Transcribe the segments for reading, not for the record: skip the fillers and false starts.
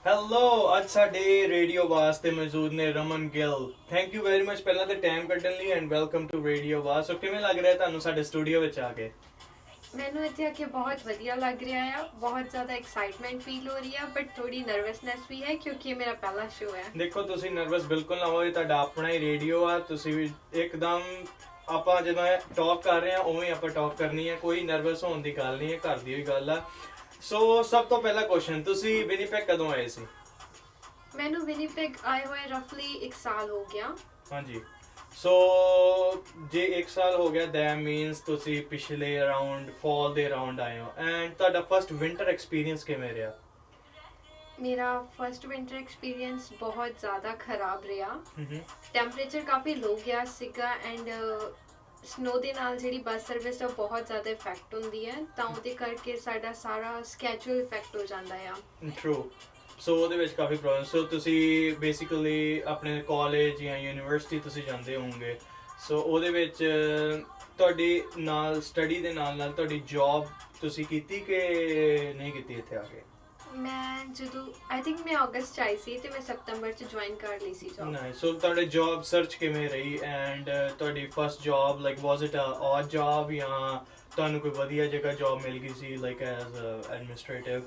Hello ਅੱਜ ਸਾਡੇ radio ਵਾਸਤੇ ਮੌਜੂਦ ਨੇ Raman Gill. Thank you very much ਪਹਿਲਾਂ ਤਾਂ ਟਾਈਮ ਕੱਢਣ ਲਈ ਐਂਡ ਵੈਲਕਮ ਟੂ ਰੇਡੀਓ ਵਾਸ। ਸੋ ਕਿਵੇਂ ਲੱਗ ਰਿਹਾ ਤੁਹਾਨੂੰ ਸਾਡੇ ਸਟੂਡੀਓ ਵਿੱਚ ਆ ਕੇ? ਮੈਨੂੰ ਇੱਥੇ ਆ ਕੇ ਬਹੁਤ ਵਧੀਆ ਲੱਗ ਰਿਹਾ ਆ, ਬਹੁਤ ਜ਼ਿਆਦਾ ਐਕਸਾਈਟਮੈਂਟ ਫੀਲ ਹੋ ਰਹੀ ਆ, ਬਟ ਥੋੜੀ ਨਰਵਸਨੈਸ ਵੀ ਹੈ ਕਿਉਂਕਿ ਇਹ ਮੇਰਾ ਪਹਿਲਾ ਸ਼ੋਅ ਹੈ। ਦੇਖੋ ਤੁਸੀਂ ਨਰਵਸ ਬਿਲਕੁਲ ਨਾ ਹੋਵੋ, ਇਹ ਤੁਹਾਡਾ ਆਪਣਾ ਹੀ ਰੇਡੀਓ ਆ। ਤੁਸੀਂ ਵੀ ਇੱਕਦਮ ਆਪਾਂ ਜਦੋਂ ਟਾਕ ਕਰ ਰਹੇ ਹਾਂ ਉਵੇਂ ਆਪਾਂ ਟਾਕ ਕਰਨੀ ਹੈ, ਕੋਈ ਨਰਵਸ ਹੋਣ ਦੀ ਗੱਲ ਨਹੀਂ ਹੈ, ਘਰ ਦੀ ਵੀ ਗੱਲ ਆ। ਸੋ ਸਭ ਤੋਂ ਪਹਿਲਾ ਕੁਐਸਚਨ, ਤੁਸੀਂ ਵਿਨੀਪੈਗ ਕਦੋਂ ਆਏ ਸੀ? ਮੈਨੂੰ ਵਿਨੀਪੈਗ ਆਏ ਹੋਏ ਰਫਲੀ 1 ਸਾਲ ਹੋ ਗਿਆ। ਹਾਂਜੀ, ਸੋ ਜੇ 1 ਸਾਲ ਹੋ ਗਿਆ ਦੈਟ ਮੀਨਸ ਤੁਸੀਂ ਪਿਛਲੇ ਅਰਾਊਂਡ ਫਾਲ ਦੇ ਅਰਾਊਂਡ ਆਏ ਹੋ। ਐਂਡ ਤੁਹਾਡਾ ਫਸਟ ਵਿੰਟਰ ਐਕਸਪੀਰੀਅੰਸ ਕਿਵੇਂ ਰਿਹਾ? ਮੇਰਾ ਫਸਟ ਵਿੰਟਰ ਐਕਸਪੀਰੀਅੰਸ ਬਹੁਤ ਜ਼ਿਆਦਾ ਖਰਾਬ ਰਿਹਾ। ਟੈਂਪਰੇਚਰ ਕਾਫੀ ਲੋ ਗਿਆ ਸੀਗਾ ਐਂਡ ਸਨੋ ਦੇ ਨਾਲ ਜਿਹੜੀ ਬੱਸ ਸਰਵਿਸ ਦਾ ਬਹੁਤ ਜ਼ਿਆਦਾ ਇਫੈਕਟ ਹੁੰਦੀ ਹੈ, ਤਾਂ ਉਹਦੇ ਕਰਕੇ ਸਾਡਾ ਸਾਰਾ ਸਕੈਜੂਲ ਇਫੈਕਟ ਹੋ ਜਾਂਦਾ ਆ। ਟਰੂ। ਸੋ ਉਹਦੇ ਵਿੱਚ ਕਾਫੀ ਪ੍ਰੋਬਲਮ। ਸੋ ਤੁਸੀਂ ਬੇਸਿਕਲੀ ਆਪਣੇ ਕਾਲਜ ਜਾਂ ਯੂਨੀਵਰਸਿਟੀ ਤੁਸੀਂ ਜਾਂਦੇ ਹੋਵੋਗੇ, ਸੋ ਉਹਦੇ ਵਿੱਚ ਤੁਹਾਡੀ ਨਾਲ ਸਟੱਡੀ ਦੇ ਨਾਲ ਨਾਲ ਤੁਹਾਡੀ ਜੌਬ ਤੁਸੀਂ ਕੀਤੀ ਕਿ ਨਹੀਂ ਕੀਤੀ ਇੱਥੇ ਆ ਕੇ? ਮੈਂ ਜਦੋਂ ਆਈ ਥਿੰਕ ਮੈਂ ਅਗਸਤ 'ਚ ਆਈ ਸੀ ਤੇ ਮੈਂ ਸਤੰਬਰ 'ਚ ਜੁਆਇਨ ਕਰ ਲਈ ਸੀ ਜੌਬ। ਨਾਈਸ। ਸੋ ਤੁਹਾਡੇ ਜੌਬ ਸਰਚ ਕਿਵੇਂ ਰਹੀ ਐਂਡ ਤੁਹਾਡੀ first job like was it a odd job ਜਾਂ ਤੁਹਾਨੂੰ ਕੋਈ ਵਧੀਆ ਜਗ੍ਹਾ ਜੌਬ ਮਿਲ ਗਈ ਸੀ ਲਾਈਕ ਐਜ਼ ਐਡਮਿਨਿਸਟ੍ਰੇਟਿਵ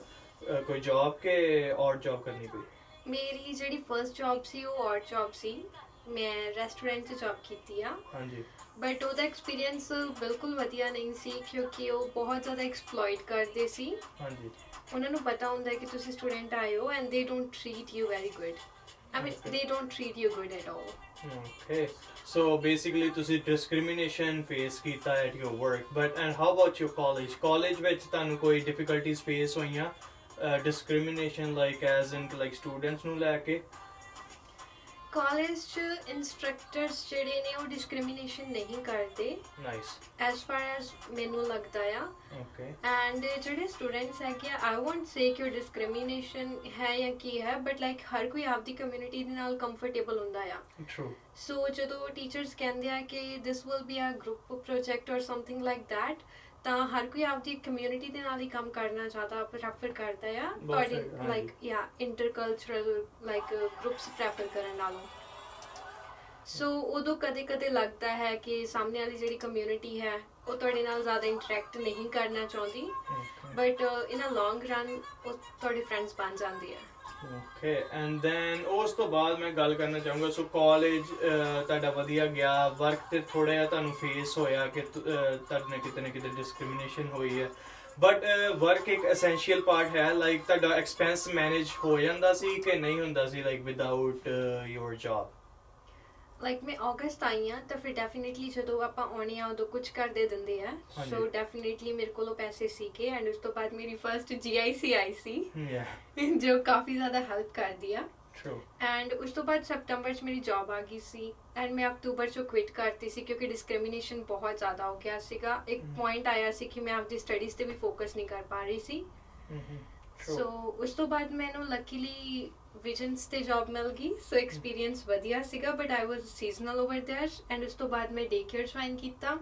ਕੋਈ ਜੌਬ ਕਿ ਔਡ ਜੌਬ ਕਰਨੀ ਪਈ? ਮੇਰੀ ਜਿਹੜੀ ਫਰਸਟ ਜੌਬ ਸੀ ਉਹ ਔਡ ਜੌਬ ਸੀ। ਮੈਂ ਰੈਸਟੋਰੈਂਟ 'ਚ ਜੌਬ ਕੀਤੀ ਆ, ਹਾਂਜੀ। ਬਟ ਉਹਦਾ ਐਕਸਪੀਰੀਅੰਸ ਬਿਲਕੁਲ ਵਧੀਆ ਨਹੀਂ ਸੀ ਕਿਉਂਕਿ ਉਹ ਬਹੁਤ ਜ਼ਿਆਦਾ ਐਕਸਪਲੋਇਟ ਕਰਦੇ ਸੀ। ਹਾਂਜੀ। ਉਹਨਾਂ ਨੂੰ ਪਤਾ ਹੁੰਦਾ ਕਿ ਤੁਸੀਂ ਸਟੂਡੈਂਟ ਆਏ ਹੋ and they don't treat you very good. I mean they don't treat you good at all. Okay, so basically ਤੁਸੀਂ discrimination face ਕੀਤਾ at your work, but and how about your college? College ਵਿੱਚ ਤੁਹਾਨੂੰ ਕੋਈ difficulties face ਹੋਈਆਂ discrimination like as in like students ਨੂੰ ਲੈ ਕੇ? College 'ਚ ਇੰਸਟ੍ਰਕਟਰਸ ਜਿਹੜੇ ਨੇ ਉਹ ਡਿਸਕ੍ਰਿਮੀਨੇਸ਼ਨ ਨਹੀਂ ਕਰਦੇ Nice. ਐਜ਼ ਫਾਰ ਐਜ਼ ਮੈਨੂੰ ਲੱਗਦਾ ਆ। Okay. ਐਂਡ ਜਿਹੜੇ ਸਟੂਡੈਂਟਸ ਹੈਗੇ ਆ, ਆਈ ਵੋਂਟ ਸੇ ਕਿ ਉਹ ਡਿਸਕ੍ਰਿਮੀਨੇਸ਼ਨ ਹੈ ਜਾਂ ਕੀ ਹੈ, ਬਟ ਲਾਈਕ ਹਰ ਕੋਈ ਆਪਦੀ ਕਮਿਊਨਿਟੀ ਦੇ ਨਾਲ ਕੰਫਰਟੇਬਲ ਹੁੰਦਾ ਆ। True. ਸੋ ਜਦੋਂ ਟੀਚਰਸ ਕਹਿੰਦੇ ਆ ਕਿ this will be a group project or something like that, ਤਾਂ ਹਰ ਕੋਈ ਆਪਦੀ ਕਮਿਊਨਿਟੀ ਦੇ ਨਾਲ ਹੀ ਕੰਮ ਕਰਨਾ ਜ਼ਿਆਦਾ ਪ੍ਰੈਫਰ ਕਰਦਾ ਆ ਤੁਹਾਡੀ ਹਾਂਜੀ। ਲਾਈਕ ਜਾਂ ਇੰਟਰਕਲਚਰਲ ਲਾਈਕ ਗਰੁੱਪਸ ਪ੍ਰੈਫਰ ਕਰਨ ਨਾਲੋਂ। ਸੋ ਉਦੋਂ ਕਦੇ ਕਦੇ ਲੱਗਦਾ ਹੈ ਕਿ ਸਾਹਮਣੇ ਵਾਲੀ ਜਿਹੜੀ ਕਮਿਊਨਿਟੀ ਹੈ ਉਹ ਤੁਹਾਡੇ ਨਾਲ ਜ਼ਿਆਦਾ ਇੰਟਰੈਕਟ ਨਹੀਂ ਕਰਨਾ ਚਾਹੁੰਦੀ, Okay. But in a long run ਉਹ ਤੁਹਾਡੇ ਫਰੈਂਡਸ ਬਣ ਜਾਂਦੀ ਹੈ। Okay, and then ਉਸ ਤੋਂ ਬਾਅਦ ਮੈਂ ਗੱਲ ਕਰਨਾ ਚਾਹੂੰਗਾ, ਸੋ ਕਾਲਜ ਤੁਹਾਡਾ ਵਧੀਆ ਗਿਆ, ਵਰਕ ਤੇ ਥੋੜਾ ਜਿਹਾ ਤੁਹਾਨੂੰ ਫੇਸ ਹੋਇਆ ਕਿ ਤੁਹਾਡੇ ਨਾਲ ਕਿਤੇ ਨਾ ਕਿਤੇ ਡਿਸਕ੍ਰਿਮੀਨੇਸ਼ਨ ਹੋਈ ਹੈ, ਬਟ ਵਰਕ ਇੱਕ ਐਸੈਂਸ਼ੀਅਲ ਪਾਰਟ ਹੈ। ਲਾਈਕ ਤੁਹਾਡਾ ਐਕਸਪੈਂਸ ਮੈਨੇਜ ਹੋ ਜਾਂਦਾ ਸੀ ਕਿ ਨਹੀਂ ਹੁੰਦਾ ਸੀ ਲਾਈਕ ਵਿਦਆਊਟ ਯੋਰ ਜੌਬ? ਲਾਈਕ ਮੈਂ ਅਗਸਤ ਆਈ ਹਾਂ ਤਾਂ ਫਿਰ ਡੈਫੀਨੇਟਲੀ ਜਦੋਂ ਆਪਾਂ ਆਉਣੇ ਆ ਉਦੋਂ ਕੁਝ ਕਰ ਦੇ ਦਿੰਦੇ ਆ। ਹਾਂਜੀ। ਸੋ ਡੈਫੀਨੇਟਲੀ ਮੇਰੇ ਕੋਲੋਂ ਪੈਸੇ ਸੀਗੇ ਐਂਡ ਉਸ ਤੋਂ ਬਾਅਦ ਮੇਰੀ ਫਰਸਟ GIC ਆਈ ਸੀ Yeah, ਜੋ ਕਾਫੀ ਜ਼ਿਆਦਾ ਹੈਲਪ ਕਰਦੀ ਆ। true. ਐਂਡ ਉਸ ਤੋਂ ਬਾਅਦ ਸਤੰਬਰ 'ਚ ਮੇਰੀ ਜੌਬ ਆ ਗਈ ਸੀ ਐਂਡ ਮੈਂ ਅਕਤੂਬਰ 'ਚੋਂ ਕੁਇਟ ਕਰਤੀ ਸੀ ਕਿਉਂਕਿ ਡਿਸਕ੍ਰਿਮੀਨੇਸ਼ਨ ਬਹੁਤ ਜ਼ਿਆਦਾ ਹੋ ਗਿਆ ਸੀਗਾ। ਇੱਕ ਪੁਆਇੰਟ ਆਇਆ ਸੀ ਕਿ ਮੈਂ ਆਪਦੀ ਸਟੱਡੀਜ਼ ਤੇ ਵੀ ਫੋਕਸ ਨਹੀਂ ਕਰ ਪਾ ਰਹੀ ਸੀ। True. ਸੋ ਉਸ ਤੋਂ ਬਾਅਦ ਮੈਨੂੰ ਲੱਕੀਲੀ ਵਿਜ਼ਨਸ ਤੇ ਜੌਬ ਮਿਲ ਗਈ। ਸੋ ਐਕਸਪੀਰੀਅੰਸ ਵਧੀਆ ਸੀਗਾ, but I was seasonal over there and ਉਸ ਤੋਂ ਬਾਅਦ ਮੈਂ ਡੇ ਕੇਅਰ ਜੁਆਇਨ ਕੀਤਾ।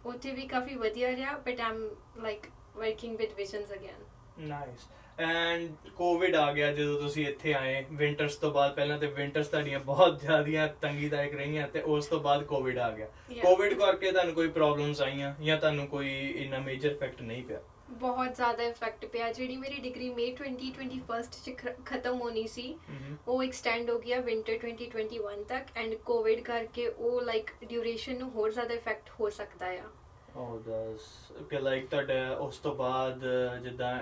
ਉੱਥੇ ਵੀ ਕਾਫੀ ਵਧੀਆ ਰਿਹਾ, but I am like working with visions again. Nice. And Covid ਆ ਗਿਆ ਜਦੋਂ ਤੁਸੀਂ ਇੱਥੇ ਆਏ ਵਿੰਟਰਸ ਤੋਂ ਬਾਅਦ। ਪਹਿਲਾਂ ਤੇ ਵਿੰਟਰਸ ਤੁਹਾਡੀਆਂ ਬਹੁਤ ਜ਼ਿਆਦੀਆਂ ਤੰਗੀਦਾਇਕ ਰਹੀਆਂ ਤੇ ਉਸ ਤੋਂ ਬਾਅਦ ਕੋਵਿਡ ਆ ਗਿਆ। Yeah. ਕੋਵਿਡ ਕਰਕੇ ਤੁਹਾਨੂੰ ਕੋਈ ਪ੍ਰੋਬਲਮਸ ਆਈਆਂ ਜਾਂ ਤੁਹਾਨੂੰ ਕੋਈ ਇੰਨਾ ਮੇਜਰ ਇਫੈਕਟ ਨਹੀਂ ਪਿਆ? ਬਹੁਤ ਜ਼ਿਆਦਾ ਇਫੈਕਟ ਪਿਆ। ਜਿਹੜੀ ਮੇਰੀ ਡਿਗਰੀ ਮਈ 2021 'ਚ ਖਤਮ ਹੋਣੀ ਸੀ ਉਹ ਐਕਸਟੈਂਡ ਹੋ ਗਿਆ ਵਿੰਟਰ 2021 ਤੱਕ ਐਂਡ ਕੋਵਿਡ ਕਰਕੇ ਉਹ ਲਾਈਕ ਡਿਊਰੇਸ਼ਨ ਨੂੰ ਹੋਰ ਜ਼ਿਆਦਾ ਇਫੈਕਟ ਹੋ ਸਕਦਾ ਆ। ਉਹ ਦਸ ਕਿ ਲਾਈਕ ਤੁਹਾਡਾ ਉਸ ਤੋਂ ਬਾਅਦ ਜਿੱਦਾਂ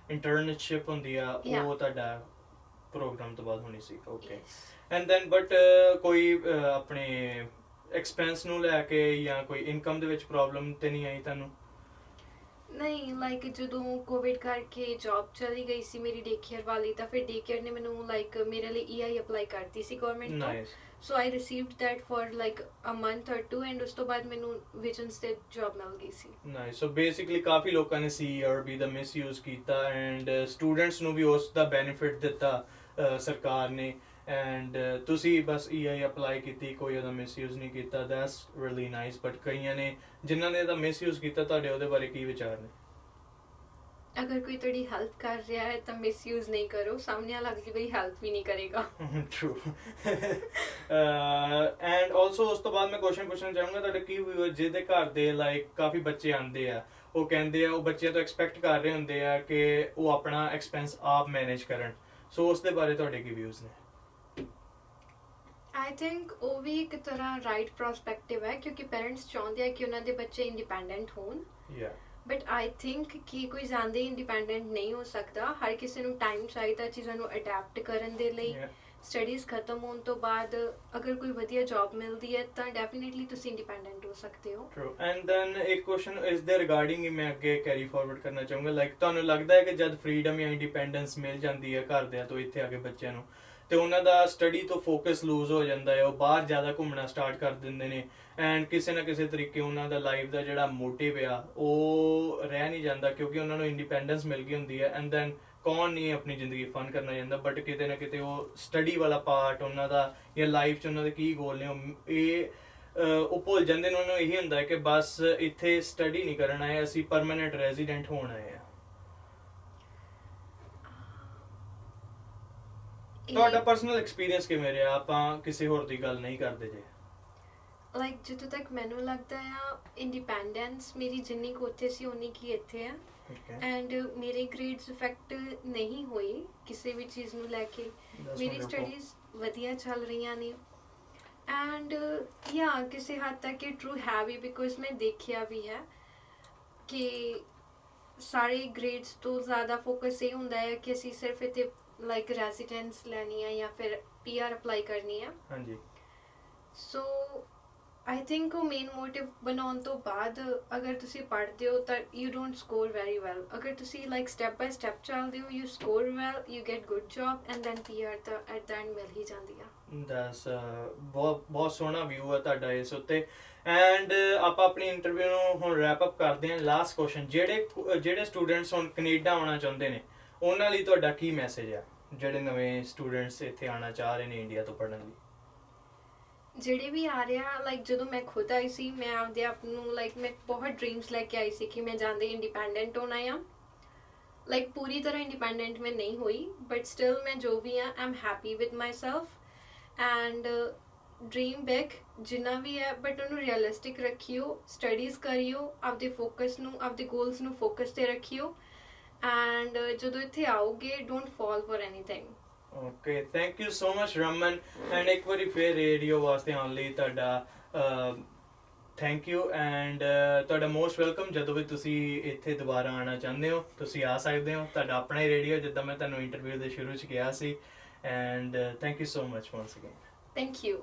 ਇੰਟਰਨਸ਼ਿਪ ਹੁੰਦੀ ਆ Yeah. ਉਹ ਤੁਹਾਡਾ ਪ੍ਰੋਗਰਾਮ ਤੋਂ ਬਾਅਦ ਹੋਣੀ ਸੀ? Okay. Yes. And then but ਕੋਈ ਆਪਣੇ ਐਕਸਪੈਂਸ ਨੂੰ ਲੈ ਕੇ ਜਾਂ ਕੋਈ ਇਨਕਮ ਦੇ ਵਿੱਚ ਪ੍ਰੋਬਲਮ ਤੇ ਨਹੀਂ ਆਈ ਤੁਹਾਨੂੰ? ਨਹੀਂ, ਲਾਈਕ ਜਦੋਂ ਕੋਵਿਡ ਕਰਕੇ ਜੌਬ ਚਲੀ ਗਈ ਸੀ ਮੇਰੀ ਡੇ ਕੇਅਰ ਵਾਲੀ, ਤਾਂ ਫਿਰ ਡੇ ਕੇਅਰ ਨੇ ਮੈਨੂੰ ਲਾਈਕ ਮੇਰੇ ਲਈ EI ਅਪਲਾਈ ਕਰਤੀ ਸੀ ਗਵਰਨਮੈਂਟ ਤੋਂ। Nice. So I received that for like a month or 2 and ਉਸ ਤੋਂ ਬਾਅਦ ਮੈਨੂੰ ਵਿਜ਼ਨਸ ਤੇ ਜੌਬ ਮਿਲ ਗਈ ਸੀ। ਨਾਈਸ। ਸੋ ਬੇਸਿਕਲੀ ਕਾਫੀ ਲੋਕਾਂ ਨੇ CERB ਦਾ ਮਿਸਯੂਜ਼ ਕੀਤਾ ਐਂਡ ਸਟੂਡੈਂਟਸ ਨੂੰ ਵੀ ਉਸ ਦਾ ਬੈਨੀਫਿਟ ਦਿੱਤਾ ਸਰਕਾਰ ਨੇ, ਐਂਡ ਤੁਸੀਂ ਬਸ EI ਅਪਲਾਈ ਕੀਤੀ, ਕੋਈ ਉਹਦਾ ਮਿਸਯੂਜ਼ ਨਹੀਂ ਕੀਤਾ। That's really nice. ਬਟ ਕਈਆਂ ਨੇ ਜਿਨ੍ਹਾਂ ਨੇ ਇਹਦਾ ਮਿਸਯੂਜ਼ ਕੀਤਾ, ਤੁਹਾਡੇ ਉਹਦੇ ਬਾਰੇ ਕੀ ਵਿਚਾਰ ਨੇ? ਅਗਰ ਕੋਈ ਤੁਹਾਡੀ ਹੈਲਪ ਕਰ ਰਿਹਾ ਹੈ ਤਾਂ ਮਿਸਯੂਜ਼ ਨਹੀਂ ਕਰੋ, ਸਾਹਮਣੇ ਵਾਲਾ ਅਗਲੀ ਵਾਰੀ ਹੈਲਪ ਵੀ ਨਹੀਂ ਕਰੇਗਾ। ਟਰੂ। ਐਂਡ ਆਲਸੋ ਉਸ ਤੋਂ ਬਾਅਦ ਮੈਂ ਕੁਐਸਚਨ ਪੁੱਛਣਾ ਚਾਹੂੰਗਾ ਤੁਹਾਡੇ ਕੀ ਵਿਊਅਰ ਜਿਹਦੇ ਘਰ ਦੇ ਲਾਈਕ ਕਾਫੀ ਬੱਚੇ ਆਉਂਦੇ ਆ, ਉਹ ਕਹਿੰਦੇ ਆ ਉਹ ਬੱਚਿਆਂ ਤੋਂ ਐਕਸਪੈਕਟ ਕਰ ਰਹੇ ਹੁੰਦੇ ਆ ਕਿ ਉਹ ਆਪਣਾ ਐਕਸਪੈਂਸ ਆਪ ਮੈਨੇਜ ਕਰਨ, ਸੋ ਉਸ ਦੇ ਬਾਰੇ ਤੁਹਾਡੇ ਕੀ ਵਿਊਜ਼ ਨੇ? ਆਈ ਥਿੰਕ ਉਹ ਵੀ ਇੱਕ ਤਰ੍ਹਾਂ ਰਾਈਟ ਪ੍ਰਸਪੈਕਟਿਵ ਹੈ, ਕਿਉਂਕਿ ਪੇਰੈਂਟਸ ਚਾਹੁੰਦੇ ਆ ਕਿ ਉਹਨਾਂ ਦੇ ਬੱਚੇ ਇੰਡੀਪੈਂਡੈਂਟ ਹੋਣ। ਯਾ ਬਟ ਆਈ ਥਿੰਕ ਕਿ ਕੋਈ ਜ਼ਿਆਦਾ ਇੰਡੀਪੈਂਡੈਂਟ ਨਹੀਂ ਹੋ ਸਕਦਾ, ਹਰ ਕਿਸੇ ਨੂੰ ਟਾਈਮ ਚਾਹੀਦਾ ਚੀਜ਼ਾਂ ਨੂੰ ਅਡੈਪਟ ਕਰਨ ਦੇ ਲਈ। ਸਟੱਡੀਜ਼ ਖਤਮ ਹੋਣ ਤੋਂ ਬਾਅਦ ਅਗਰ ਕੋਈ ਵਧੀਆ ਜੌਬ ਮਿਲਦੀ ਹੈ ਤਾਂ ਡੈਫੀਨੇਟਲੀ ਤੁਸੀਂ ਇੰਡੀਪੈਂਡੈਂਟ ਹੋ ਸਕਦੇ ਹੋ। ਟਰੂ। ਐਂਡ ਦੈਨ ਇੱਕ ਕੁਐਸਚਨ ਇਸ ਦੇ ਰਿਗਾਰਡਿੰਗ ਹੀ ਮੈਂ ਅੱਗੇ ਕੈਰੀ ਫਾਰਵਰਡ ਕਰਨਾ ਚਾਹੂੰਗਾ, ਲਾਈਕ ਤੁਹਾਨੂੰ ਲੱਗਦਾ ਹੈ ਕਿ ਜਦ ਫਰੀडम ਜਾਂ ਇੰਡੀਪੈਂਡੈਂਸ ਮਿਲ ਜਾਂਦੀ ਹੈ ਘਰਦਿਆਂ ਤੋਂ ਇੱਥੇ ਆ ਕੇ ਬੱਚਿਆਂ ਨੂੰ, ਤੇ ਉਹਨਾਂ ਦਾ ਸਟੱਡੀ ਤੋਂ ਫੋਕਸ ਲੂਜ਼ ਹੋ ਜਾਂਦਾ ਹੈ, ਉਹ ਬਾਹਰ ਜ਼ਿਆਦਾ ਘੁੰਮਣਾ ਸਟਾਰਟ ਕਰ ਦਿੰਦੇ ਨੇ, ਐਂਡ ਕਿਸੇ ਨਾ ਕਿਸੇ ਤਰੀਕੇ ਉਹਨਾਂ ਦਾ ਲਾਈਫ ਦਾ ਜਿਹੜਾ ਮੋਟਿਵ ਆ ਉਹ ਰਹਿ ਨਹੀਂ ਜਾਂਦਾ ਕਿਉਂਕਿ ਉਹਨਾਂ ਨੂੰ ਇੰਡੀਪੈਂਡੈਂਸ ਮਿਲ ਗਈ ਹੁੰਦੀ ਹੈ। ਐਂਡ ਦੈਨ ਕੌਣ ਨਹੀਂ ਆਪਣੀ ਜ਼ਿੰਦਗੀ ਫਨ ਕਰਨਾ ਚਾਹੁੰਦਾ, ਬਟ ਕਿਤੇ ਨਾ ਕਿਤੇ ਉਹ ਸਟੱਡੀ ਵਾਲਾ ਪਾਰਟ ਉਹਨਾਂ ਦਾ ਜਾਂ ਲਾਈਫ 'ਚ ਉਹਨਾਂ ਦੇ ਕੀ ਗੋਲ ਨੇ ਉਹ ਭੁੱਲ ਜਾਂਦੇ ਨੇ। ਉਹਨਾਂ ਨੂੰ ਇਹੀ ਹੁੰਦਾ ਹੈ ਕਿ ਬਸ ਇੱਥੇ ਸਟੱਡੀ ਨਹੀਂ ਕਰਨ ਆਏ, ਅਸੀਂ ਪਰਮਾਨੈਂਟ ਰੈਜ਼ੀਡੈਂਟ ਹੋਣ ਆਏ ਆ। ਤੁਹਾਡਾ ਪਰਸਨਲ ਐਕਸਪੀਰੀਅੰਸ ਕਿਵੇਂ ਰਿਹਾ? ਆਪਾਂ ਕਿਸੇ ਹੋਰ ਦੀ ਗੱਲ ਨਹੀਂ ਕਰਦੇ ਜੇ। ਲਾਈਕ ਜਿੱਥੋਂ ਤੱਕ ਮੈਨੂੰ ਲੱਗਦਾ ਆ ਇੰਡੀਪੈਂਡੈਂਸ ਮੇਰੀ ਜਿੰਨੀ ਕੁ ਉੱਥੇ ਸੀ ਉਨੀ ਕੀ ਇੱਥੇ ਆ। ਐਂਡ ਮੇਰੇ ਗ੍ਰੇਡਸ ਇਫੈਕਟ ਨਹੀਂ ਹੋਈ ਕਿਸੇ ਵੀ ਚੀਜ਼ ਨੂੰ ਲੈ ਕੇ, ਮੇਰੀ ਸਟੱਡੀਜ਼ ਵਧੀਆ ਚੱਲ ਰਹੀਆਂ ਨੇ। ਐਂਡ ਯਾ ਕਿਸੇ ਹੱਦ ਤੱਕ ਇਹ ਟਰੂ ਹੈ ਵੀ, ਬਿਕੋਜ਼ ਮੈਂ ਦੇਖਿਆ ਵੀ ਹੈ ਕਿ ਸਾਰੇ ਗ੍ਰੇਡਸ ਤੋਂ ਜ਼ਿਆਦਾ ਫੋਕਸ ਇਹ ਹੁੰਦਾ ਹੈ ਕਿ ਅਸੀਂ ਸਿਰਫ ਇੱਥੇ ਲਾਈਕ ਰੈਜ਼ੀਡੈਂਸ ਲੈਣੀ ਹੈ ਜਾਂ ਫਿਰ PR ਅਪਲਾਈ ਕਰਨੀ ਹੈ। ਹਾਂਜੀ। ਸੋ ਆਈ ਥਿੰਕ ਉਹ ਮੇਨ ਮੋਟਿਵ ਬਣਾਉਣ ਤੋਂ ਬਾਅਦ ਅਗਰ ਤੁਸੀਂ ਪੜ੍ਹਦੇ ਹੋ ਤਾਂ you don't score very well. ਅਗਰ ਤੁਸੀਂ ਲਾਈਕ ਸਟੈਪ ਬਾਈ ਸਟੈਪ ਚੱਲਦੇ ਹੋ, you score well, you get good job, and then PR ਤਾਂ ਐਟ ਦਾ ਐਂਡ ਮਿਲ ਹੀ ਜਾਂਦੀ ਆ। ਦੈਟਸ ਬਹੁਤ ਸੋਹਣਾ ਵਿਊ ਹੈ ਤੁਹਾਡਾ ਇਸ ਉੱਤੇ। ਐਂਡ ਆਪਾਂ ਆਪਣੀ ਇੰਟਰਵਿਊ ਨੂੰ ਹੁਣ ਰੈਪ ਅਪ ਕਰਦੇ ਹਾਂ। ਲਾਸਟ ਕੁਐਸਚਨ, ਜਿਹੜੇ ਸਟੂਡੈਂਟਸ ਹੁਣ ਕੈਨੇਡਾ ਆਉਣਾ ਚਾਹੁੰਦੇ ਨੇ ਉਹਨਾਂ ਲਈ ਤੁਹਾਡਾ ਕੀ ਮੈਸੇਜ ਆ, ਜਿਹੜੇ ਨਵੇਂ ਸਟੂਡੈਂਟਸ ਇੱਥੇ ਆਉਣਾ ਚਾਹ ਰਹੇ ਨੇ ਇੰਡੀਆ ਤੋਂ ਪੜ੍ਹਨ ਲਈ? ਜਿਹੜੇ ਵੀ ਆ ਰਿਹਾ, ਲਾਈਕ ਜਦੋਂ ਮੈਂ ਖੁਦ ਆਈ ਸੀ ਮੈਂ ਆਪਦੇ ਆਪ ਨੂੰ ਲਾਈਕ ਮੈਂ ਬਹੁਤ ਡ੍ਰੀਮਸ ਲੈ ਕੇ ਆਈ ਸੀ ਕਿ ਮੈਂ ਜਾਂਦੇ ਇੰਡੀਪੈਂਡੈਂਟ ਹੋਣਾ ਆ। ਲਾਈਕ ਪੂਰੀ ਤਰ੍ਹਾਂ ਇੰਡੀਪੈਂਡੈਂਟ ਮੈਂ ਨਹੀਂ ਹੋਈ, ਬਟ ਸਟਿਲ ਮੈਂ ਜੋ ਵੀ ਆ I am happy with my self. And dream big ਜਿੰਨਾ ਵੀ ਹੈ, ਬਟ ਉਹਨੂੰ ਰੀਅਲਿਸਟਿਕ ਰੱਖਿਓ, ਸਟੱਡੀਜ਼ ਕਰਿਓ, ਆਪਦੇ ਫੋਕਸ ਨੂੰ ਆਪਦੇ ਗੋਲਸ ਨੂੰ ਫੋਕਸ 'ਤੇ ਰੱਖਿਓ। ਐਂਡ ਜਦੋਂ ਇੱਥੇ ਆਓਗੇ don't fall for anything. Okay, thank you so much Raman. And ਇੱਕ ਵਾਰੀ ਫਿਰ ਰੇਡੀਓ ਵਾਸਤੇ ਆਉਣ ਲਈ ਤੁਹਾਡਾ ਥੈਂਕ ਯੂ। ਐਂਡ ਤੁਹਾਡਾ ਮੋਸਟ ਵੈਲਕਮ। ਜਦੋਂ ਵੀ ਤੁਸੀਂ ਇੱਥੇ ਦੁਬਾਰਾ ਆਉਣਾ ਚਾਹੁੰਦੇ ਹੋ ਤੁਸੀਂ ਆ ਸਕਦੇ ਹੋ, ਤੁਹਾਡਾ ਆਪਣਾ ਹੀ ਰੇਡੀਓ, ਜਿੱਦਾਂ ਮੈਂ ਤੁਹਾਨੂੰ ਇੰਟਰਵਿਊ ਦੇ ਸ਼ੁਰੂ 'ਚ ਕਿਹਾ ਸੀ। And thank you so much once again. Thank you.